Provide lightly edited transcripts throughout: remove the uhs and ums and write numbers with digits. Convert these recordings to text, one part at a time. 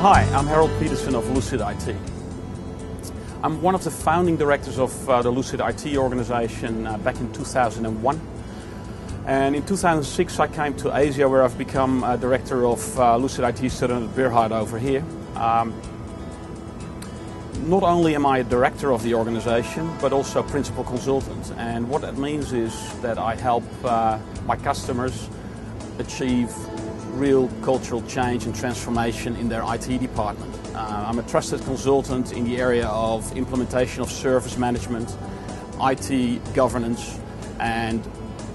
Hi, I'm Harold Peterson of Lucid IT. I'm one of the founding directors of the Lucid IT organization back in 2001. And in 2006 I came to Asia, where I've become director of Lucid IT Student at Berhard over here. Not only am I a director of the organization, but also principal consultant. And what that means is that I help my customers achieve real cultural change and transformation in their IT department. I'm a trusted consultant in the area of implementation of service management, IT governance, and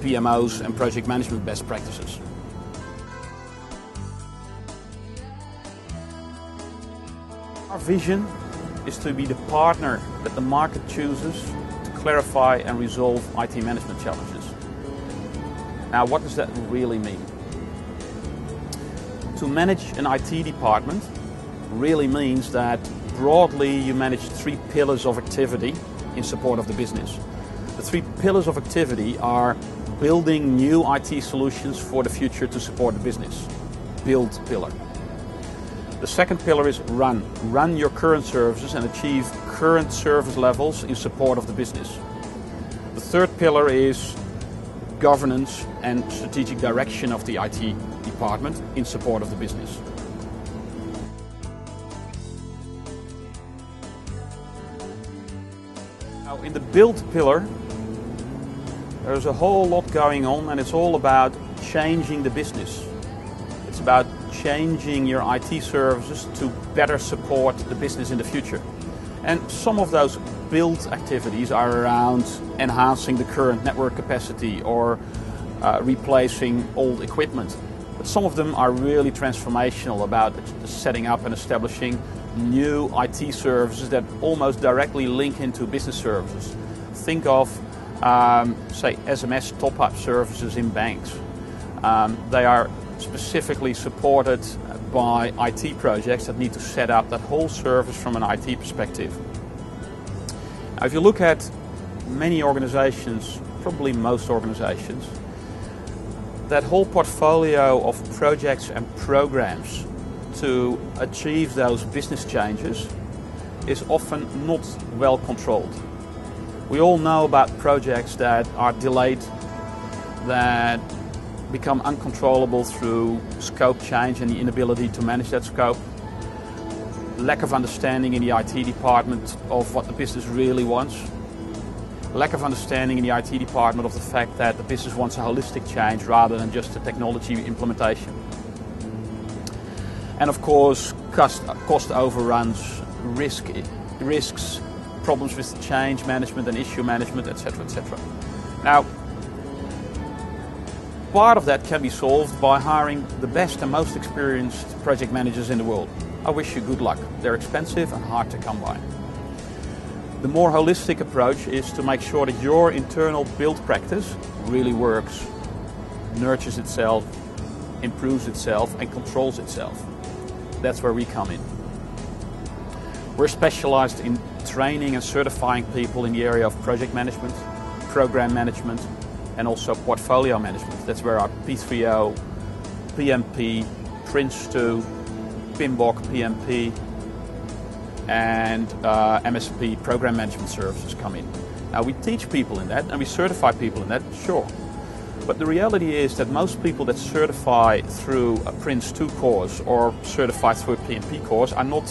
PMOs and project management best practices. Our vision is to be the partner that the market chooses to clarify and resolve IT management challenges. Now, what does that really mean? To manage an IT department really means that broadly you manage three pillars of activity in support of the business. The three pillars of activity are building new IT solutions for the future to support the business. Build pillar. The second pillar is run. Run your current services and achieve current service levels in support of the business. The third pillar is governance and strategic direction of the IT department in support of the business. Now, in the build pillar, there's a whole lot going on, and it's all about changing the business. It's about changing your IT services to better support the business in the future. And some of those build activities are around enhancing the current network capacity or replacing old equipment. But some of them are really transformational, about setting up and establishing new IT services that almost directly link into business services. Think of, say, SMS top-up services in banks. They are specifically supported by IT projects that need to set up that whole service from an IT perspective. Now, if you look at many organizations, probably most organizations, that whole portfolio of projects and programs to achieve those business changes is often not well controlled. We all know about projects that are delayed, that become uncontrollable through scope change and the inability to manage that scope, lack of understanding in the IT department of what the business really wants, lack of understanding in the IT department of the fact that the business wants a holistic change rather than just a technology implementation. And of course, cost overruns, risks, problems with change management and issue management, etc., etc. Now, part of that can be solved by hiring the best and most experienced project managers in the world. I wish you good luck. They're expensive and hard to come by. The more holistic approach is to make sure that your internal build practice really works, nurtures itself, improves itself, and controls itself. That's where we come in. We're specialized in training and certifying people in the area of project management, program management, and also portfolio management. That's where our P3O, PMP, Prince2, PMBOK, PMP, and MSP, program management services, come in. Now, we teach people in that and we certify people in that, sure. But the reality is that most people that certify through a Prince2 course or certify through a PMP course are not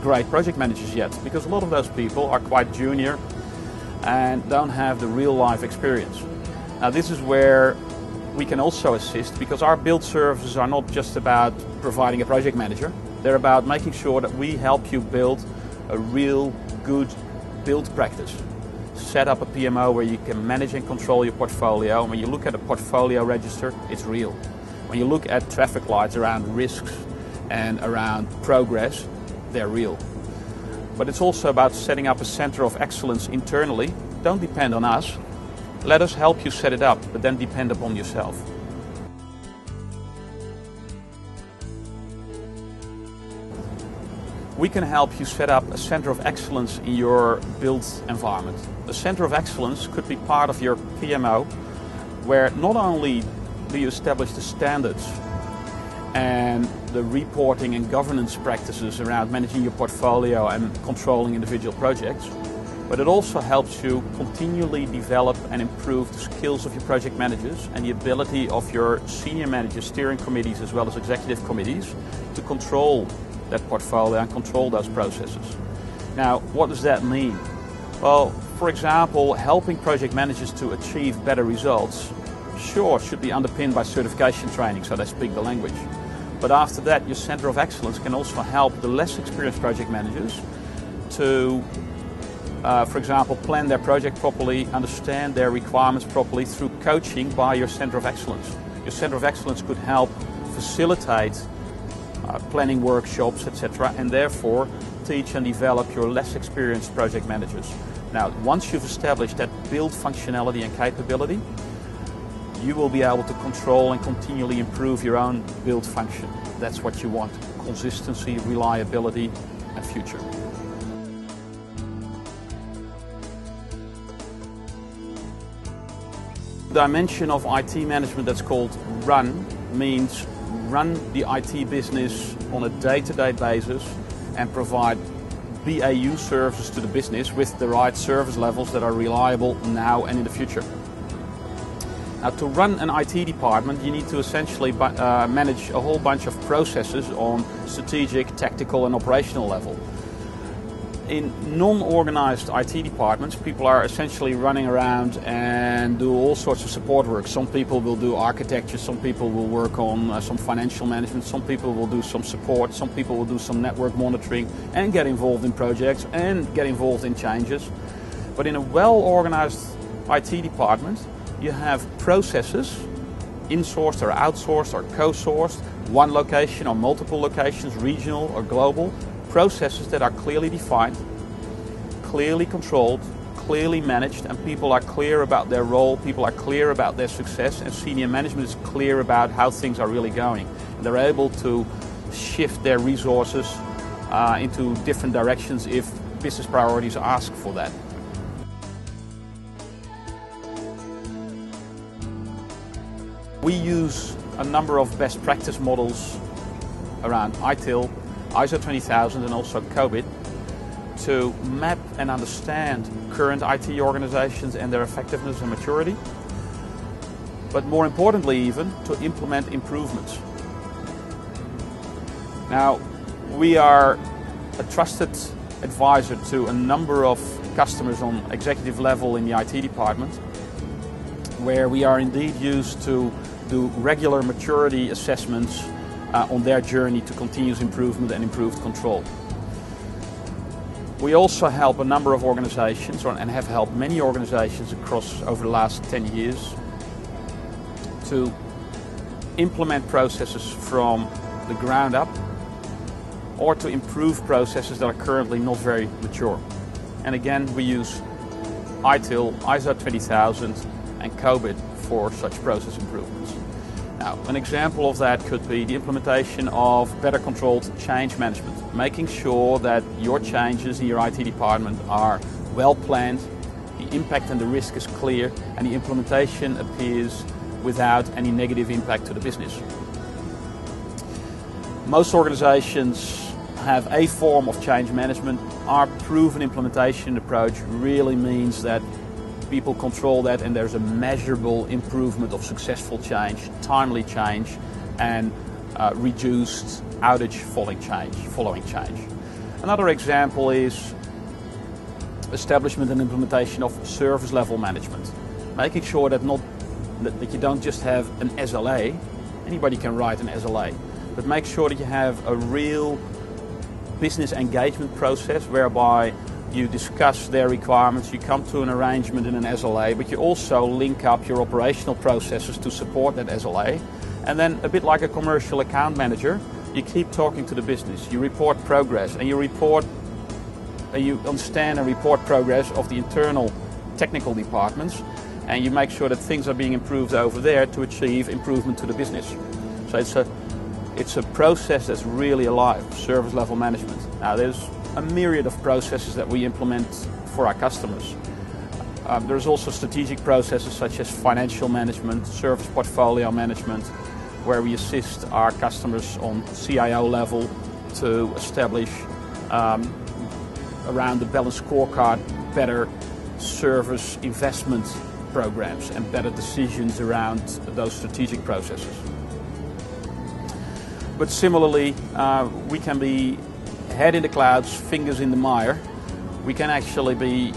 great project managers yet, because a lot of those people are quite junior and don't have the real life experience. Now, this is where we can also assist, because our build services are not just about providing a project manager. They're about making sure that we help you build a real good build practice. Set up a PMO where you can manage and control your portfolio. And when you look at a portfolio register, it's real. When you look at traffic lights around risks and around progress, they're real. But it's also about setting up a center of excellence internally. Don't depend on us. Let us help you set it up, but then depend upon yourself. We can help you set up a center of excellence in your build environment. A center of excellence could be part of your PMO, where not only do you establish the standards and the reporting and governance practices around managing your portfolio and controlling individual projects, but it also helps you continually develop and improve the skills of your project managers and the ability of your senior managers, steering committees as well as executive committees to control that portfolio and control those processes. Now, what does that mean? Well, for example, helping project managers to achieve better results, sure, should be underpinned by certification training so they speak the language. But after that, your Center of Excellence can also help the less experienced project managers to, for example, plan their project properly, understand their requirements properly through coaching by your Center of Excellence. Your Center of Excellence could help facilitate planning workshops, etc., and therefore teach and develop your less experienced project managers. Now, once you've established that build functionality and capability, you will be able to control and continually improve your own build function. That's what you want: consistency, reliability, and future. The dimension of IT management that's called run means run the IT business on a day-to-day basis and provide BAU services to the business with the right service levels that are reliable now and in the future. Now, to run an IT department, you need to essentially manage a whole bunch of processes on strategic, tactical, and operational level. In non-organized IT departments, people are essentially running around and do all sorts of support work. Some people will do architecture, some people will work on some financial management, some people will do some support, some people will do some network monitoring and get involved in projects and get involved in changes. But in a well-organized IT department, you have processes, insourced or outsourced or co-sourced, one location or multiple locations, regional or global, processes that are clearly defined, clearly controlled, clearly managed, and people are clear about their role, people are clear about their success, and senior management is clear about how things are really going. And they're able to shift their resources into different directions if business priorities ask for that. We use a number of best practice models around ITIL, ISO 20000 and also COVID to map and understand current IT organizations and their effectiveness and maturity, but more importantly even to implement improvements. Now, we are a trusted advisor to a number of customers on executive level in the IT department, where we are indeed used to do regular maturity assessments on their journey to continuous improvement and improved control. We also help a number of organizations, and have helped many organizations over the last 10 years, to implement processes from the ground up or to improve processes that are currently not very mature. And again, we use ITIL, ISO 20000 and COVID for such process improvements. Now, an example of that could be the implementation of better controlled change management, making sure that your changes in your IT department are well planned, the impact and the risk is clear, and the implementation appears without any negative impact to the business. Most organizations have a form of change management. Our proven implementation approach really means that people control that and there's a measurable improvement of successful change, timely change, and reduced outage following change. Another example is establishment and implementation of service level management, making sure that you don't just have an SLA. Anybody can write an SLA, but make sure that you have a real business engagement process whereby you discuss their requirements, you come to an arrangement in an SLA, but you also link up your operational processes to support that SLA. And then, a bit like a commercial account manager, you keep talking to the business, you report progress, and you understand and report progress of the internal technical departments, and you make sure that things are being improved over there to achieve improvement to the business. So it's a process that's really alive, service level management. Now, there's a myriad of processes that we implement for our customers. There's also strategic processes such as financial management, service portfolio management, where we assist our customers on CIO level to establish around the balanced scorecard better service investment programs and better decisions around those strategic processes. But similarly, we can be head in the clouds, fingers in the mire. We can actually be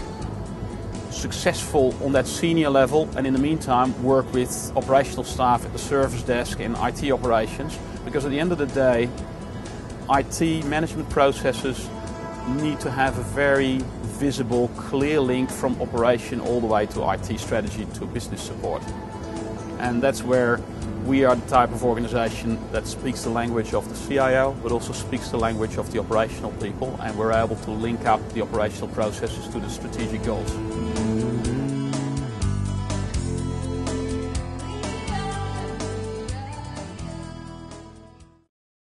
successful on that senior level, and in the meantime work with operational staff at the service desk in IT operations, because at the end of the day, IT management processes need to have a very visible, clear link from operation all the way to IT strategy to business support. And that's where we are the type of organization that speaks the language of the CIO, but also speaks the language of the operational people, and we're able to link up the operational processes to the strategic goals.